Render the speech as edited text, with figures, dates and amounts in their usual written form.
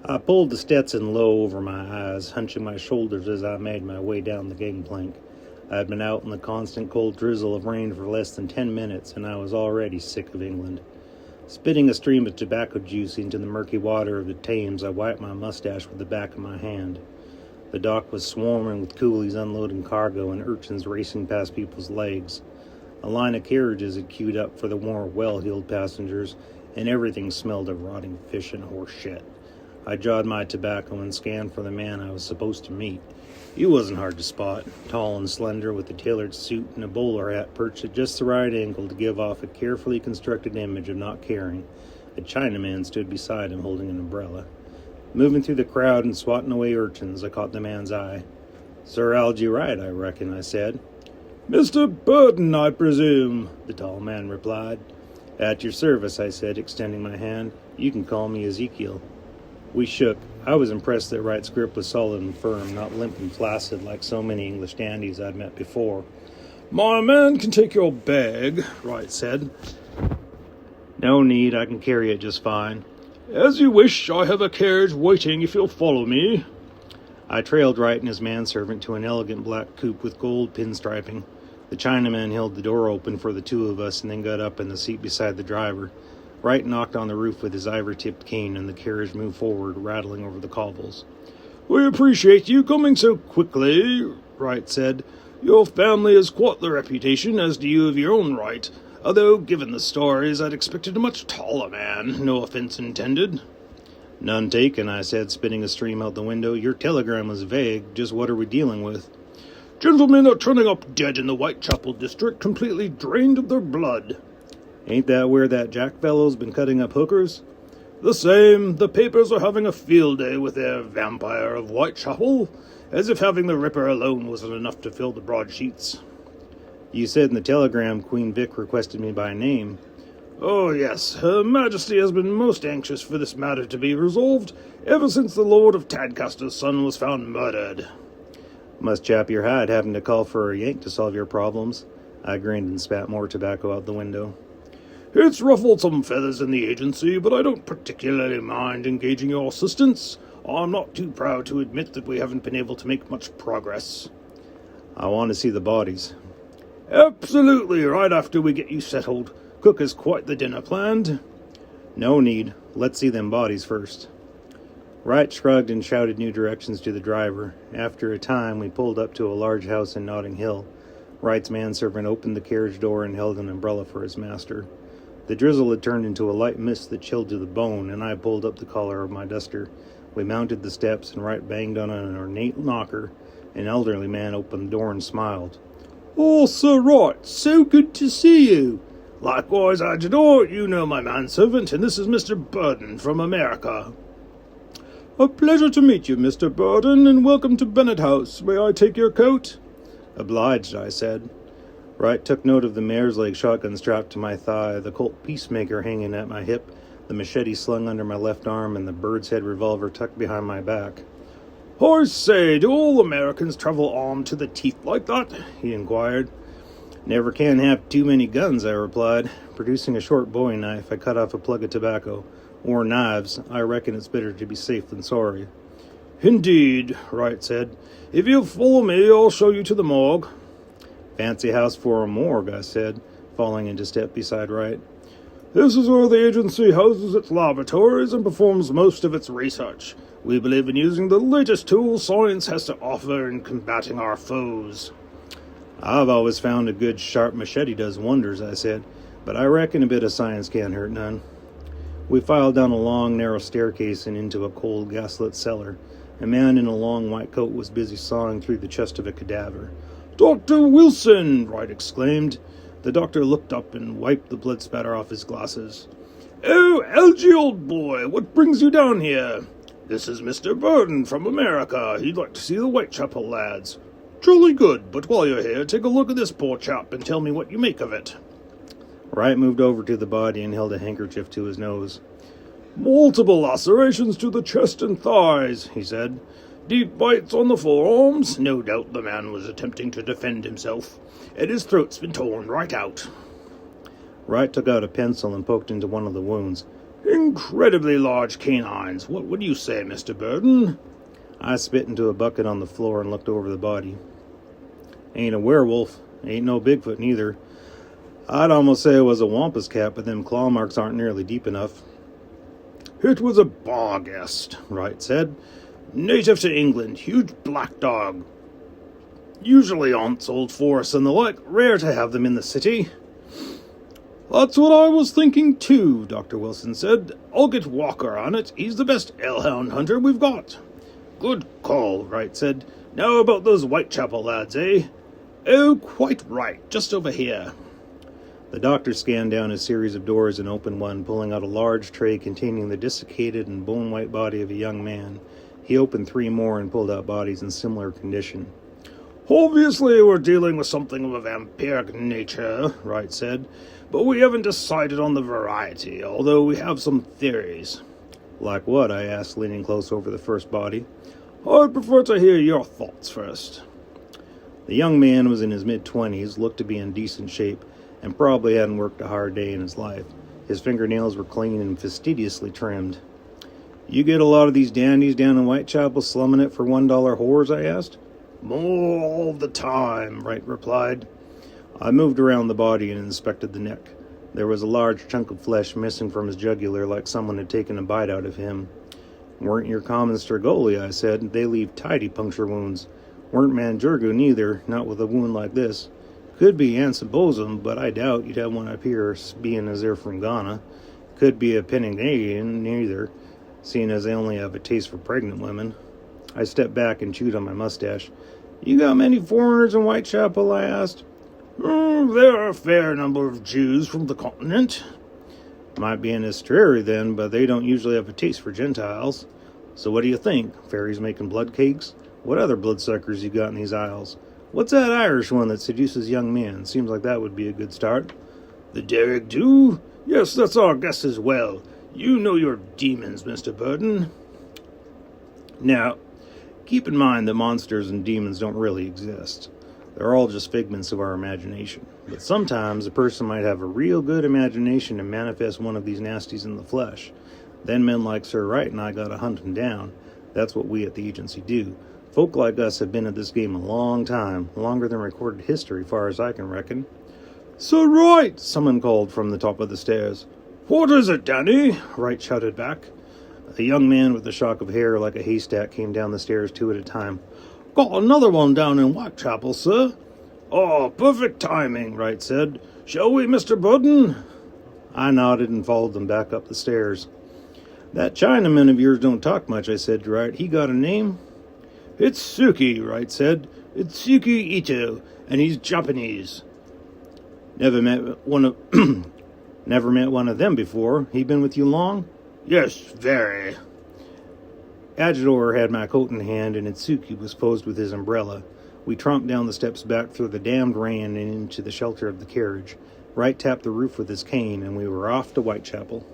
I pulled the Stetson low over my eyes, hunching my shoulders as I made my way down the gangplank. I had been out in the constant cold drizzle of rain for less than 10 minutes, and I was already sick of England. Spitting a stream of tobacco juice into the murky water of the Thames, I wiped my mustache with the back of my hand. The dock was swarming with coolies unloading cargo and urchins racing past people's legs. A line of carriages had queued up for the more well-heeled passengers, and everything smelled of rotting fish and horse shit. I jawed my tobacco and scanned for the man I was supposed to meet. He wasn't hard to spot, tall and slender with a tailored suit and a bowler hat perched at just the right angle to give off a carefully constructed image of not caring. A Chinaman stood beside him holding an umbrella. Moving through the crowd and swatting away urchins, I caught the man's eye. "Sir Algy Wright, I reckon," I said. "Mr. Burdin, I presume," the tall man replied. "At your service," I said, extending my hand. "You can call me Ezekiel." We shook. I was impressed that Wright's grip was solid and firm, not limp and flaccid like so many English dandies I'd met before. "My man can take your bag," Wright said. "No need, I can carry it just fine." "As you wish, I have a carriage waiting if you'll follow me." I trailed Wright and his manservant to an elegant black coupe with gold pinstriping. The Chinaman held the door open for the two of us and then got up in the seat beside the driver. Wright knocked on the roof with his ivory-tipped cane, and the carriage moved forward, rattling over the cobbles. "We appreciate you coming so quickly," Wright said. "Your family has quite the reputation, as do you of your own right, although, given the stories, I'd expected a much taller man, no offense intended." "None taken," I said, spitting a stream out the window. "Your telegram was vague. Just what are we dealing with?" "Gentlemen are turning up dead in the Whitechapel district, completely drained of their blood." "Ain't that where that Jack fellow's been cutting up hookers?" "The same. The papers are having a field day with their vampire of Whitechapel, as if having the Ripper alone wasn't enough to fill the broadsheets." "You said in the telegram Queen Vic requested me by name." "Oh, yes. Her Majesty has been most anxious for this matter to be resolved, ever since the Lord of Tadcaster's son was found murdered." "Must chap your hide having to call for a Yank to solve your problems." I grinned and spat more tobacco out the window. "It's ruffled some feathers in the agency, but I don't particularly mind engaging your assistance. I'm not too proud to admit that we haven't been able to make much progress." "I want to see the bodies." "Absolutely, right after we get you settled. Cook has quite the dinner planned." "No need. Let's see them bodies first." Wright shrugged and shouted new directions to the driver. After a time, we pulled up to a large house in Notting Hill. Wright's manservant opened the carriage door and held an umbrella for his master. The drizzle had turned into a light mist that chilled to the bone, and I pulled up the collar of my duster. We mounted the steps, and Wright banged on an ornate knocker. An elderly man opened the door and smiled. "Oh, Sir Wright, so good to see you." "Likewise, Adjutor, you know my manservant, and this is Mr. Burdin from America." "A pleasure to meet you, Mr. Burdin, and welcome to Bennet House. May I take your coat?" "Obliged," I said. Wright took note of the mare's leg shotgun strapped to my thigh, the Colt Peacemaker hanging at my hip, the machete slung under my left arm, and the bird's head revolver tucked behind my back. "I say, do all Americans travel armed to the teeth like that?" he inquired. "Never can have too many guns," I replied. Producing a short bowie knife, I cut off a plug of tobacco. "Or knives. I reckon it's better to be safe than sorry." "Indeed," Wright said. "If you'll follow me, I'll show you to the morgue." "Fancy house for a morgue," I said, falling into step beside Wright. "This is where the agency houses its laboratories and performs most of its research. We believe in using the latest tools science has to offer in combating our foes." "I've always found a good sharp machete does wonders," I said, "but I reckon a bit of science can't hurt none." We filed down a long, narrow staircase and into a cold, gaslit cellar. A man in a long white coat was busy sawing through the chest of a cadaver. "Dr. Wilson!" Wright exclaimed. The doctor looked up and wiped the blood spatter off his glasses. "Oh, Algy, old boy, what brings you down here?" "This is Mr. Burdin from America. He'd like to see the Whitechapel lads." "Jolly good, but while you're here, take a look at this poor chap and tell me what you make of it." Wright moved over to the body and held a handkerchief to his nose. "Multiple lacerations to the chest and thighs," he said. "Deep bites on the forearms. No doubt the man was attempting to defend himself. And his throat's been torn right out." Wright took out a pencil and poked into one of the wounds. Incredibly large canines. What do you say, Mr. Burdin? I spit into a bucket on the floor and looked over the body. Ain't a werewolf. Ain't no Bigfoot neither. I'd almost say it was a wampus cat, but them claw marks aren't nearly deep enough. It was a barghest, Wright said. Native to England, huge black dog. Usually haunts old forests and the like, rare to have them in the city. That's what I was thinking too, Dr. Wilson said. I'll get Walker on it. He's the best hellhound hunter we've got. Good call, Wright said. Now about those Whitechapel lads, eh? Oh, quite right, just over here. The doctor scanned down a series of doors and opened one, pulling out a large tray containing the desiccated and bone-white body of a young man. He opened 3 more and pulled out bodies in similar condition. Obviously, we're dealing with something of a vampiric nature, Wright said, but we haven't decided on the variety, although we have some theories. Like what? I asked, leaning close over the first body. I'd prefer to hear your thoughts first. The young man was in his mid-20s, looked to be in decent shape, and probably hadn't worked a hard day in his life. His fingernails were clean and fastidiously trimmed. You get a lot of these dandies down in Whitechapel slumming it for $1 whores? I asked. More all the time, Wright replied. I moved around the body and inspected the neck. There was a large chunk of flesh missing from his jugular, like someone had taken a bite out of him. Weren't your common Strigoli, I said. They leave tidy puncture wounds. Weren't Manjurgu neither, not with a wound like this. Could be Ansabosum, but I doubt you'd have one up here, being as they're from Ghana. Could be a Peningalian, neither, seeing as they only have a taste for pregnant women. I stepped back and chewed on my mustache. You got many foreigners in Whitechapel? I asked. There are a fair number of Jews from the continent. Might be an estuary then, but they don't usually have a taste for Gentiles. So what do you think? Fairies making blood cakes? What other bloodsuckers you got in these isles? What's that Irish one that seduces young men? Seems like that would be a good start. The Derrick Dew? Yes, that's our guess as well. You know your demons, Mr. Burdin. Now, keep in mind that monsters and demons don't really exist. They're all just figments of our imagination. But sometimes a person might have a real good imagination and manifest one of these nasties in the flesh. Then men like Sir Wright and I gotta hunt them down. That's what we at the agency do. Folk like us have been at this game a long time, longer than recorded history, far as I can reckon. Sir Wright, someone called from the top of the stairs. What is it, Danny? Wright shouted back. A young man with a shock of hair like a haystack came down the stairs 2 at a time. Got another one down in Whitechapel, sir. Oh, perfect timing, Wright said. Shall we, Mr. Burdin? I nodded and followed them back up the stairs. That Chinaman of yours don't talk much, I said to Wright. He got a name? It's Suki, Wright said. It's Suki Ito, and he's Japanese. Never met one of them before. He been with you long? Yes, very. Adjutor had my coat in hand, and Itsuki was posed with his umbrella. We tromped down the steps back through the damned rain and into the shelter of the carriage. Wright tapped the roof with his cane, and we were off to Whitechapel.